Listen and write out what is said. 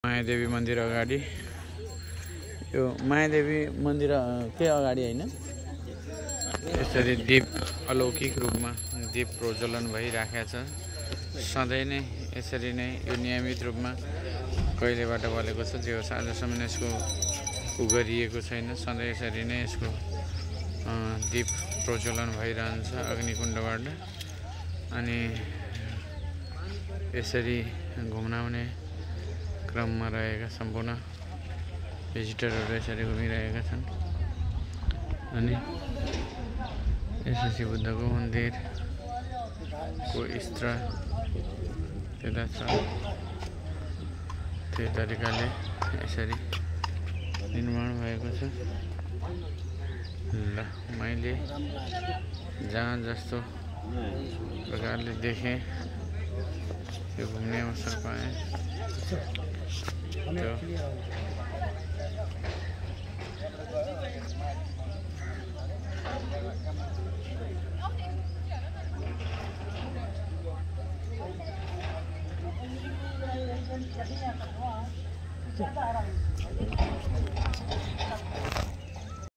मायादेवी मन्दिर अगाडि यो मायादेवी मन्दिर के अगाडि हैन यसरी दीप अलौकिक रूपमा दीप प्रज्वलन भइराखेको छ। सधैँ नै यसरी नै यो नियमित रूपमा कहिलेबाट बलेको छ जो आजसम्म यसको गरिएको छैन। सधैँ यसरी नै यसको दीप प्रज्वलन भइरहन्छ अग्निकुण्डबाट। अनि यसरी घुम्न आउने क्रममा रहेका सम्पूर्ण भिजिटरहरू यसरी घुमिरहेका छन्। अनि यसरी बुद्धको मन्दिरको स्थल त्यता छ। त्यही तरिकाले यसरी निर्माण भएको छ। ल मैले जहाँ जस्तो प्रकारले देखेँ यो घुम्ने अवसर पाएँ त्यो